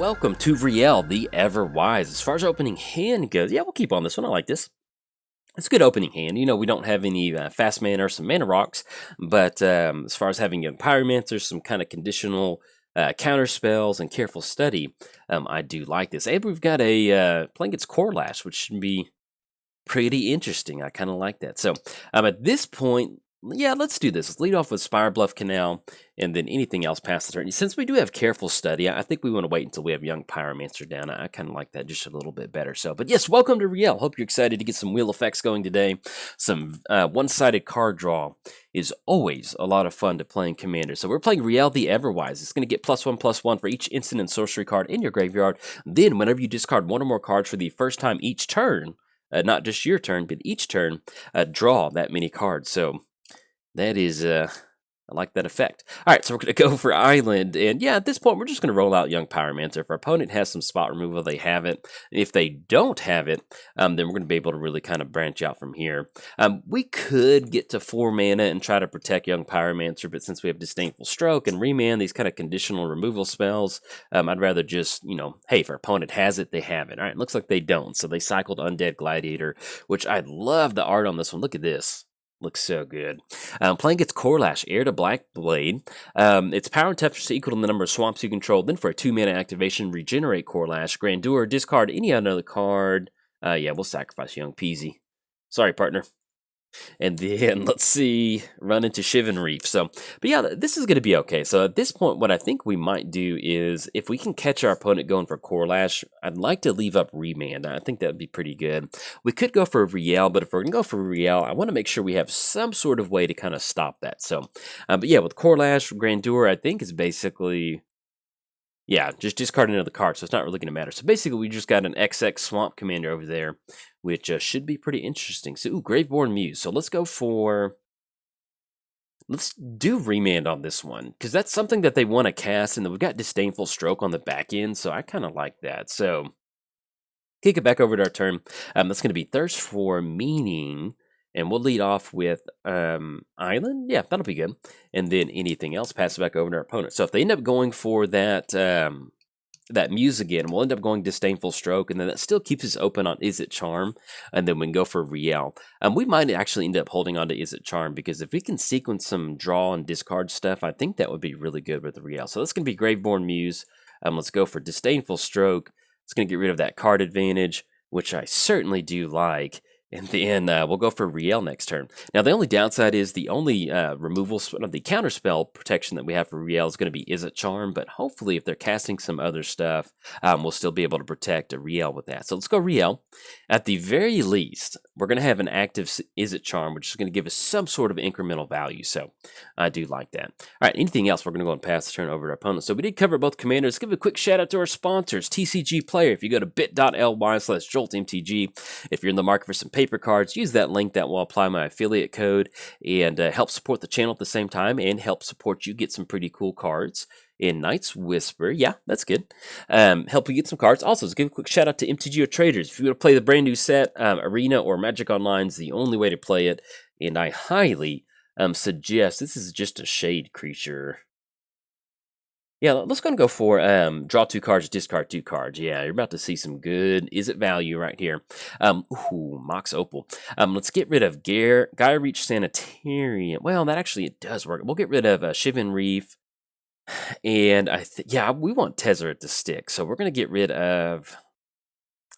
Welcome to Rielle, the Everwise. As far as opening hand goes, yeah, we'll keep on this one. I like this. It's a good opening hand. You know, we don't have any fast mana or some mana rocks, but as far as having a pyromancer, some kind of conditional counter spells, and careful study, I do like this. And we've got a playing its Korlash, which should be pretty interesting. I kind of like that. So at this point, yeah, let's do this. Let's lead off with Spire Bluff Canal, and then anything else past the turn. Since we do have Careful Study, I think we want to wait until we have Young Pyromancer down. I kind of like that just a little bit better. So, but yes, welcome to Rielle. Hope you're excited to get some wheel effects going today. Some one-sided card draw is always a lot of fun to play in Commander. So we're playing Rielle the Everwise. It's going to get +1/+1 for each instant and sorcery card in your graveyard. Then, whenever you discard one or more cards for the first time each turn, not just your turn, but each turn, draw that many cards. So that is, I like that effect. All right, so we're going to go for Island. And yeah, at this point, we're just going to roll out Young Pyromancer. If our opponent has some spot removal, they have it. If they don't have it, then we're going to be able to really kind of branch out from here. We could get to 4 mana and try to protect Young Pyromancer, but since we have Disdainful Stroke and Remand, these kind of conditional removal spells, I'd rather just, you know, hey, if our opponent has it, they have it. All right, looks like they don't. So they cycled Undead Gladiator, which I love the art on this one. Look at this. Looks so good. Playing its Korlash, Heir to Blackblade. Its power and toughness equal to the number of swamps you control. Then for a 2-mana activation, regenerate Korlash. Grandeur, discard any other card. Yeah, we'll sacrifice Young Peasy. Sorry, partner. And then, let's see, run into Shivan Reef. So, but yeah, this is going to be okay. So at this point, what I think we might do is, if we can catch our opponent going for Korlash, I'd like to leave up Remand. I think that would be pretty good. We could go for Rielle, but if we're going to go for Rielle, I want to make sure we have some sort of way to kind of stop that. So, but yeah, with Korlash, Grandeur, I think is basically... yeah, just discard another card, so it's not really going to matter. So basically, we just got an XX Swamp Commander over there, which should be pretty interesting. So, ooh, Graveborn Muse. So let's go for... let's do Remand on this one, because that's something that they want to cast, and then we've got Disdainful Stroke on the back end, so I kind of like that. So, kick it back over to our turn. That's going to be Thirst for Meaning... and we'll lead off with Island. Yeah, that'll be good. And then anything else, pass it back over to our opponent. So if they end up going for that that Muse again, we'll end up going Disdainful Stroke, and then that still keeps us open on Is It Charm, and then we can go for Rielle. We might actually end up holding on to Is It Charm, because if we can sequence some draw and discard stuff, I think that would be really good with Rielle. So that's going to be Graveborn Muse. Let's go for Disdainful Stroke. It's going to get rid of that card advantage, which I certainly do like. And then we'll go for Rielle next turn. Now, the only downside is the only the counterspell protection that we have for Rielle is going to be Is It Charm, but hopefully if they're casting some other stuff, we'll still be able to protect a Rielle with that. So let's go Rielle. At the very least, we're going to have an active Is It Charm, which is going to give us some sort of incremental value, so I do like that. All right, anything else, we're going to go and pass the turn over to our opponent. So we did cover both commanders. Let's give a quick shout out to our sponsors, TCG Player. If you go to bit.ly/Jolt MTG, if you're in the market for some paper cards, use that link. That will apply my affiliate code and help support the channel at the same time, and help support you get some pretty cool cards in Night's Whisper. Yeah, that's good. Help you get some cards. Also, let's give a quick shout out to MTGOTraders. If you want to play the brand new set, Arena or Magic Online is the only way to play it, and I highly suggest. This is just a shade creature. Yeah, let's go for draw 2 cards, discard 2 cards. Yeah, you're about to see some good Is It value right here. Ooh, Mox Opal. Let's get rid of Gaia Reach Sanitarium. Well, that actually, it does work. We'll get rid of Shivan Reef. And yeah, we want Tezzeret to stick. So we're going to get rid of,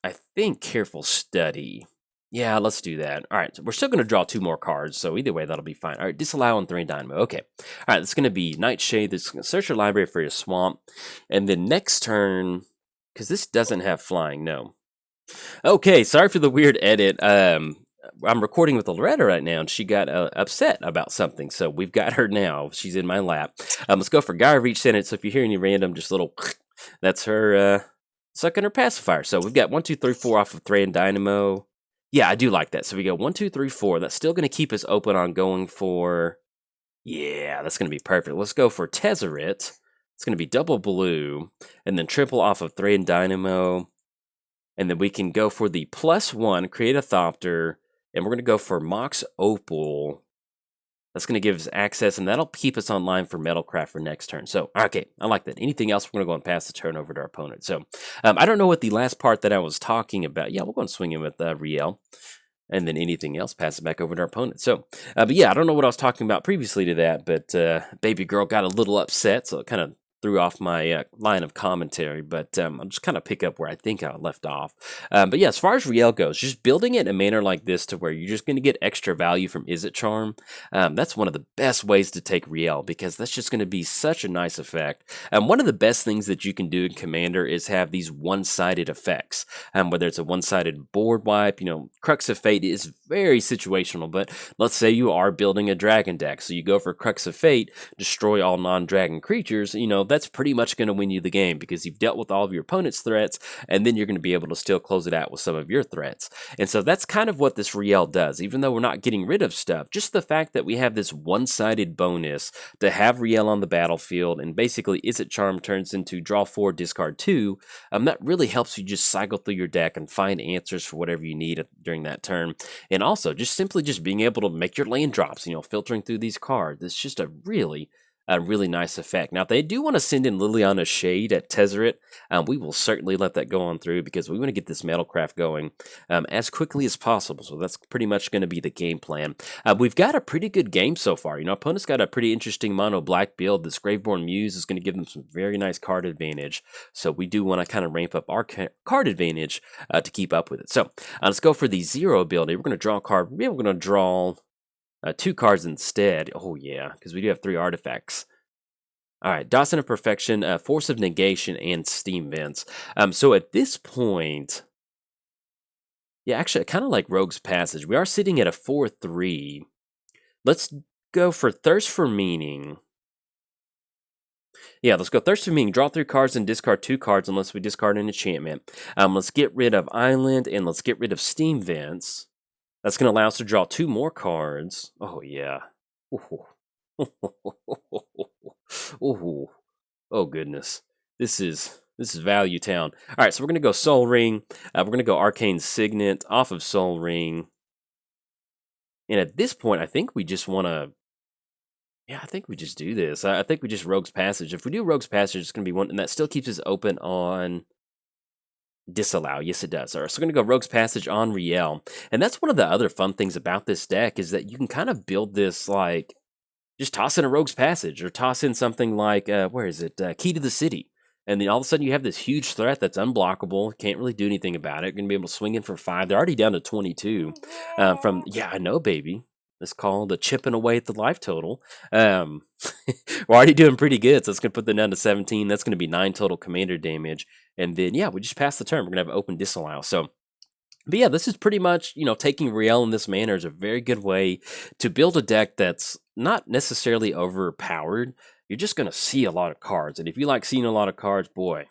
I think, Careful Study. Yeah, let's do that. All right, so we're still going to draw 2 more cards, so either way, that'll be fine. All right, disallow on 3 Dynamo. Okay. All right, it's going to be Nightshade. This is going to search your library for your swamp. And then next turn, because this doesn't have flying, no. Okay, sorry for the weird edit. I'm recording with Loretta right now, and she got upset about something, so we've got her now. She's in my lap. Let's go for Gaia Reach Senate. So if you hear any random, just little, that's her sucking her pacifier. So we've got 1, 2, 3, 4 off of 3 and Dynamo. Yeah, I do like that. So we go 1, 2, 3, 4. That's still going to keep us open on going for... yeah, that's going to be perfect. Let's go for Tezzeret. It's going to be double blue, and then triple off of 3 and Dynamo. And then we can go for the +1, create a Thopter, and we're going to go for Mox Opal. That's going to give us access, and that'll keep us online for Metalcraft for next turn. So, okay, I like that. Anything else, we're going to go and pass the turn over to our opponent. So, I don't know what the last part that I was talking about. Yeah, we're going to swing in with Rielle. And then anything else, pass it back over to our opponent. So, but yeah, I don't know what I was talking about previously to that, but baby girl got a little upset, so it kind of threw off my line of commentary, but I'll just kind of pick up where I think I left off. But yeah, as far as Rielle goes, just building it in a manner like this to where you're just going to get extra value from Is It Charm, that's one of the best ways to take Rielle, because that's just going to be such a nice effect. One of the best things that you can do in Commander is have these one-sided effects, whether it's a one-sided board wipe. Crux of Fate is very situational, but let's say you are building a dragon deck, so you go for Crux of Fate, destroy all non-dragon creatures. That's pretty much going to win you the game, because you've dealt with all of your opponent's threats, and then you're going to be able to still close it out with some of your threats. And so that's kind of what this Rielle does. Even though we're not getting rid of stuff, just the fact that we have this one-sided bonus to have Rielle on the battlefield, and basically Is It Charm turns into draw 4, discard 2, that really helps you just cycle through your deck and find answers for whatever you need during that turn. And also just simply just being able to make your land drops, filtering through these cards. It's just a really nice effect. Now, if they do want to send in Liliana's Shade at Tezzeret, we will certainly let that go on through, because we want to get this Metalcraft going as quickly as possible. So that's pretty much going to be the game plan. We've got a pretty good game so far. Opponent's got a pretty interesting mono black build. This Graveborn Muse is going to give them some very nice card advantage. So we do want to kind of ramp up our card advantage to keep up with it. So let's go for the 0 ability. We're going to draw a card. Maybe we're going to draw 2 cards instead. Oh, yeah, because we do have 3 artifacts. All right, Dawson of Perfection, Force of Negation, and Steam Vents. So at this point, yeah, actually, I kind of like Rogue's Passage. We are sitting at a 4-3. Let's go for Thirst for Meaning. Yeah, let's go Thirst for Meaning. Draw 3 cards and discard 2 cards unless we discard an enchantment. Let's get rid of Island, and let's get rid of Steam Vents. That's going to allow us to draw 2 more cards. Oh, yeah. Ooh. Ooh. Oh, goodness. This is Value Town. All right, so we're going to go Soul Ring. We're going to go Arcane Signet off of Soul Ring. And at this point, I think we just want to... Yeah, I think we just do this. I think we just Rogue's Passage. If we do Rogue's Passage, it's going to be one... And that still keeps us open on... Disallow. Yes, it does. All right, so we're going to go Rogue's Passage on Rielle. And that's one of the other fun things about this deck, is that you can kind of build this, like... Just toss in a Rogue's Passage, or toss in something like, where is it? Key to the City. And then all of a sudden you have this huge threat that's unblockable. Can't really do anything about it. Going to be able to swing in for 5. They're already down to 22. Yeah, I know, baby. It's called chipping away at the life total. We're already doing pretty good, so it's going to put them down to 17. That's going to be 9 total commander damage. And then, yeah, we just passed the turn. We're going to have open disallow. So... But yeah, this is pretty much, taking Rielle in this manner is a very good way to build a deck that's not necessarily overpowered. You're just going to see a lot of cards. And if you like seeing a lot of cards, boy,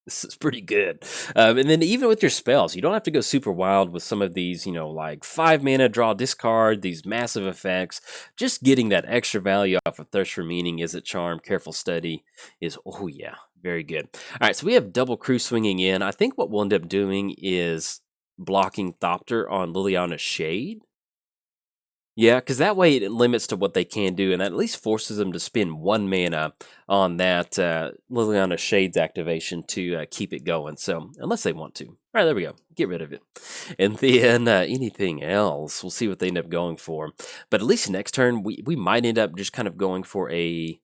this is pretty good. And then even with your spells, you don't have to go super wild with some of these, like 5 mana, draw, discard, these massive effects. Just getting that extra value off of Thirst for Meaning, Is It Charm, Careful Study is, oh yeah, very good. All right, so we have double crew swinging in. I think what we'll end up doing is blocking Thopter on Liliana's Shade. Yeah, because that way it limits to what they can do, and that at least forces them to spend 1 mana on that Liliana Shade's activation to keep it going. So, unless they want to. All right, there we go. Get rid of it. And then anything else, we'll see what they end up going for. But at least next turn, we might end up just kind of going for a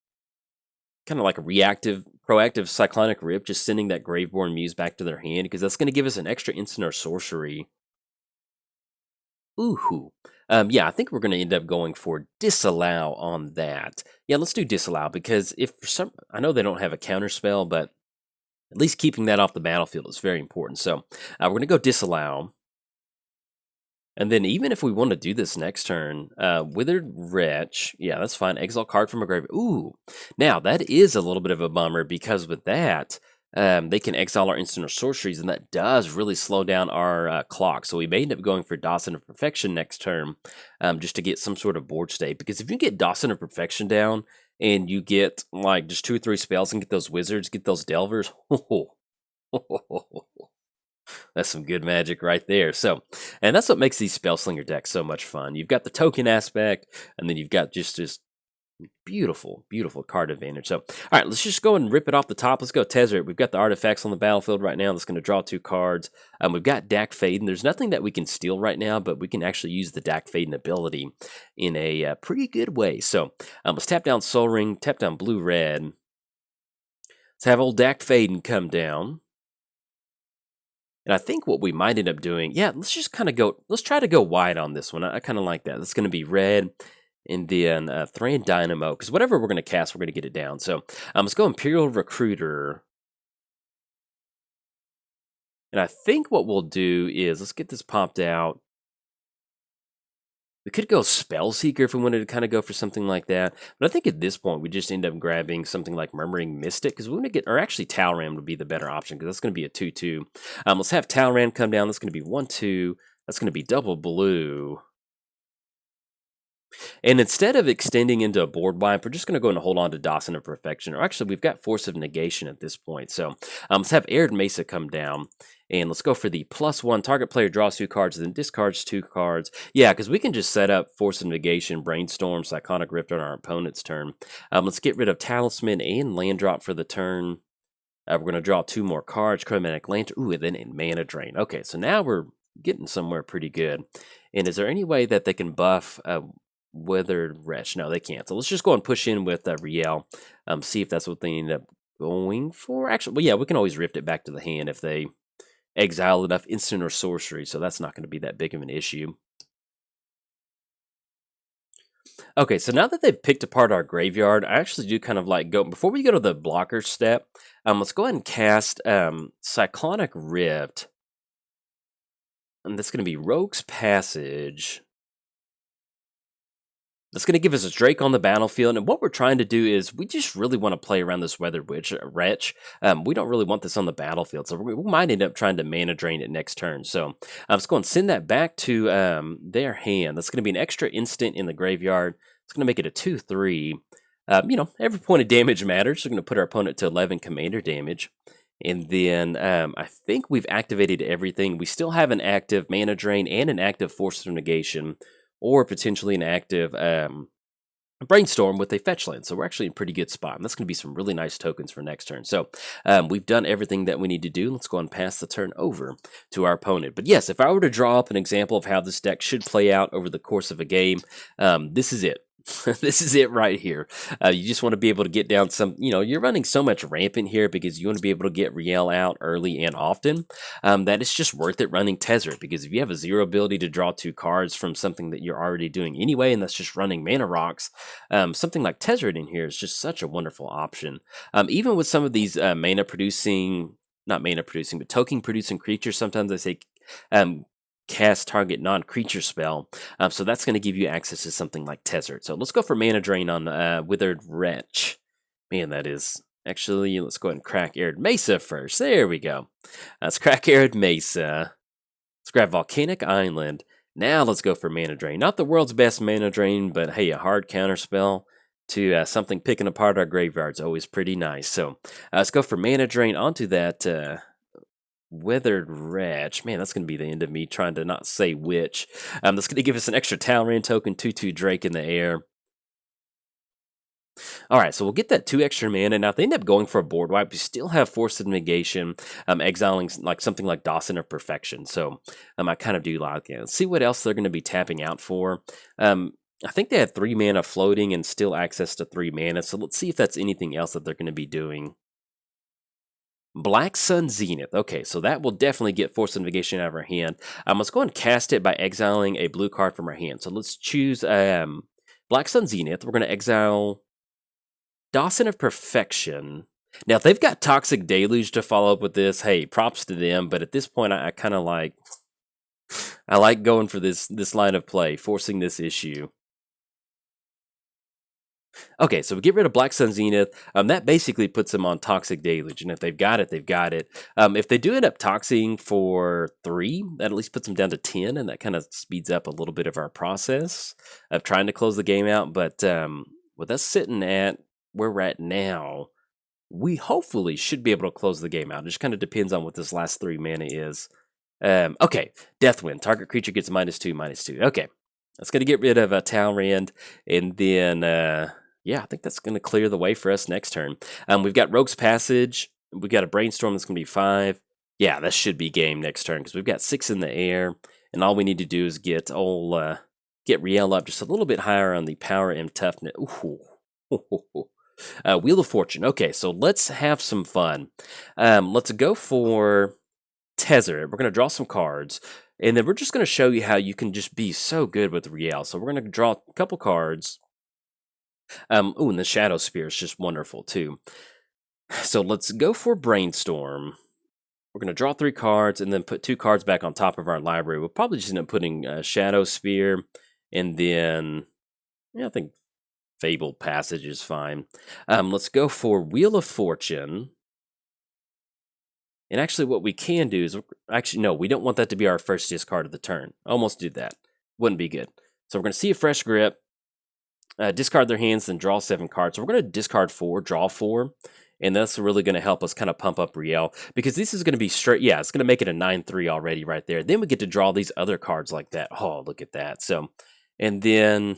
kind of like a proactive Cyclonic Rip, just sending that Graveborn Muse back to their hand, because that's going to give us an extra instant or sorcery. Ooh. Yeah, I think we're going to end up going for Disallow on that. Yeah, let's do Disallow, because if for some... I know they don't have a counter spell, but at least keeping that off the battlefield is very important. So we're going to go Disallow. And then even if we want to do this next turn, Withered Wretch, yeah, that's fine. Exile card from a grave. Ooh, now that is a little bit of a bummer, because with that, they can exile our instant or sorceries, and that does really slow down our clock. So we may end up going for Dawson of Perfection next turn, just to get some sort of board state. Because if you get Dawson of Perfection down, and you get like just 2 or 3 spells and get those wizards, get those delvers, That's some good magic right there. So, and that's what makes these Spellslinger decks so much fun. You've got the token aspect, and then you've got just this beautiful, beautiful card advantage. So, all right, let's just go and rip it off the top. Let's go Tezzeret. We've got the artifacts on the battlefield right now. That's going to draw 2 cards. We've got Dak Faden. There's nothing that we can steal right now, but we can actually use the Dak Faden ability in a pretty good way. So, let's tap down Soul Ring, tap down Blue Red. Let's have old Dak Faden come down. And I think what we might end up doing, yeah, let's just kind of go, let's try to go wide on this one. I kind of like that. It's going to be red and then Thran Dynamo, because whatever we're going to cast, we're going to get it down. So let's go Imperial Recruiter. And I think what we'll do is, let's get this popped out. We could go Spell Seeker if we wanted to kind of go for something like that. But I think at this point, we just end up grabbing something like Murmuring Mystic, because we want to get, or actually Talran would be the better option, because that's going to be a 2/2. Let's have Talran come down. That's going to be 1/2. That's going to be double blue. And instead of extending into a board wipe, we're just going to go and hold on to Dawson of Perfection. Or actually, we've got Force of Negation at this point. So let's have Arid Mesa come down. And let's go for the +1. Target player draws 2 cards, then discards 2 cards. Yeah, because we can just set up Force of Negation, Brainstorm, Cyclonic Rift on our opponent's turn. Let's get rid of Talisman and Land Drop for the turn. We're going to draw 2 more cards. Chromatic Lantern. Ooh, and then a Mana Drain. Okay, so now we're getting somewhere pretty good. And is there any way that they can buff Withered Wretch? No, they can't. So let's just go and push in with Rielle. See if that's what they end up going for. Actually, well, yeah, we can always rift it back to the hand if they exile enough instant or sorcery, so that's not going to be that big of an issue. Okay, so now that they've picked apart our graveyard, I actually do kind of like go, before we go to the blocker step, let's go ahead and cast Cyclonic Rift. And that's going to be Rogue's Passage. That's going to give us a Drake on the battlefield, and what we're trying to do is we just really want to play around this Weathered Wretch. We don't really want this on the battlefield, so we might end up trying to mana drain it next turn. So let's go and send that back to their hand. That's going to be an extra instant in the graveyard. It's going to make it a 2/3. You know, every point of damage matters. We're going to put our opponent to 11 commander damage. And then I think we've activated everything. We still have an active mana drain and an active Force of Negation, or potentially an active Brainstorm with a fetch land. So we're actually in a pretty good spot. And that's going to be some really nice tokens for next turn. So we've done everything that we need to do. Let's go and pass the turn over to our opponent. But yes, if I were to draw up an example of how this deck should play out over the course of a game, this is it. This is it right here. You just want to be able to get down some, you know, you're running so much rampant here because you want to be able to get Rielle out early and often, that it's just worth it running Tezzeret, because if you have a 0 ability to draw 2 cards from something that you're already doing anyway, and that's just running mana rocks, something like Tezzeret in here is just such a wonderful option. Even with some of these mana producing, not mana producing, but token producing creatures, sometimes I say cast target non-creature spell. So that's going to give you access to something like Tezzeret. So let's go for Mana Drain on Withered Wretch. Man, that is... Actually, let's go ahead and crack Arid Mesa first. There we go. Let's crack Arid Mesa. Let's grab Volcanic Island. Now let's go for Mana Drain. Not the world's best Mana Drain, but hey, a hard counter spell to something picking apart our graveyard's always pretty nice. So let's go for Mana Drain onto that... Weathered Wretch. Man, that's going to be the end of me trying to not say which. That's going to give us an extra Talran token, 2/2 Drake in the air. Alright, so we'll get that 2 extra mana. Now, if they end up going for a board wipe, we still have Force of Negation, exiling like something like Dawson of Perfection. So I kind of do like it. Let's see what else they're going to be tapping out for. I think they have 3 mana floating and still access to 3 mana. So let's see if that's anything else that they're going to be doing. Black Sun Zenith. Okay, so that will definitely get Force of Negation out of our hand. Let's go and cast it by exiling a blue card from our hand. So let's choose Black Sun Zenith. We're going to exile Dawson of Perfection. Now, if they've got Toxic Deluge to follow up with this, hey, props to them. But at this point, I kind of like... I like going for this line of play, forcing this issue. Okay, so we get rid of Black Sun Zenith. That basically puts them on Toxic Deluge, and if they've got it, they've got it. If they do end up toxing for 3, that at least puts them down to 10, and that kind of speeds up a little bit of our process of trying to close the game out. But with us sitting at where we're at now, we hopefully should be able to close the game out. It just kind of depends on what this last 3 mana is. Okay, Deathwind. Target creature gets -2/-2. Okay, that's going to get rid of Talrand, and then yeah, I think that's going to clear the way for us next turn. We've got Rogue's Passage. We've got a Brainstorm that's going to be 5. Yeah, that should be game next turn because we've got 6 in the air, and all we need to do is get get Rielle up just a little bit higher on the power and toughness. Ooh. Wheel of Fortune. Okay, so let's have some fun. Let's go for Tether. We're going to draw some cards, and then we're just going to show you how you can just be so good with Rielle. So we're going to draw a couple cards. Oh, and the Shadow Spear is just wonderful too. So let's go for Brainstorm. We're going to draw 3 cards and then put 2 cards back on top of our library. We'll probably just end up putting Shadow Spear, and then yeah, I think Fabled Passage is fine. Let's go for Wheel of Fortune. And actually, what we can do is, actually, no, we don't want that to be our first discard of the turn. Almost did that. Wouldn't be good. So we're going to see a fresh grip, discard their hands, then draw 7 cards. So we're going to discard 4, draw 4. And that's really going to help us kind of pump up Rielle. Because this is going to be straight, yeah, it's going to make it a 9-3 already right there. Then we get to draw these other cards like that. Oh, look at that. So, and then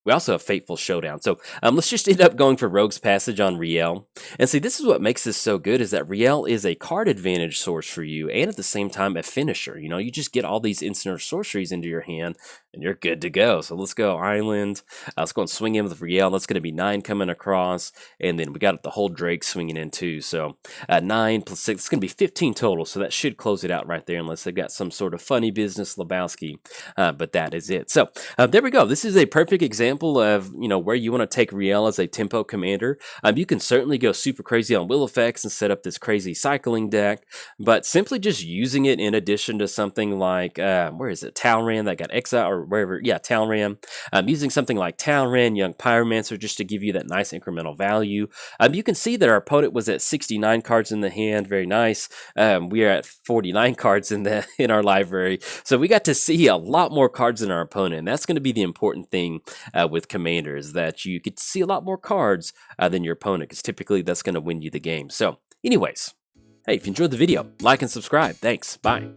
we also have Fateful Showdown. So let's just end up going for Rogue's Passage on Rielle. And see, this is what makes this so good, is that Rielle is a card advantage source for you, and at the same time, a finisher. You know, you just get all these instant sorceries into your hand, and you're good to go. So let's go Island. Let's go and swing in with Rielle. That's going to be 9 coming across, and then we got the whole Drake swinging in too. So 9 plus 6, it's going to be 15 total, so that should close it out right there, unless they've got some sort of funny business, Lebowski. But that is it. So there we go. This is a perfect example of, you know, where you want to take Rielle as a tempo commander. You can certainly go super crazy on will effects and set up this crazy cycling deck, but simply just using it in addition to something like where is it, Talrand that got exiled, or wherever, yeah, Talrand. Using something like Talrand, Young Pyromancer, just to give you that nice incremental value. You can see that our opponent was at 69 cards in the hand. Very nice. We are at 49 cards in our library, so we got to see a lot more cards than our opponent, and that's going to be the important thing with Commanders, that you get to see a lot more cards than your opponent, because typically that's going to win you the game. So anyways, hey, if you enjoyed the video, like and subscribe. Thanks. Bye.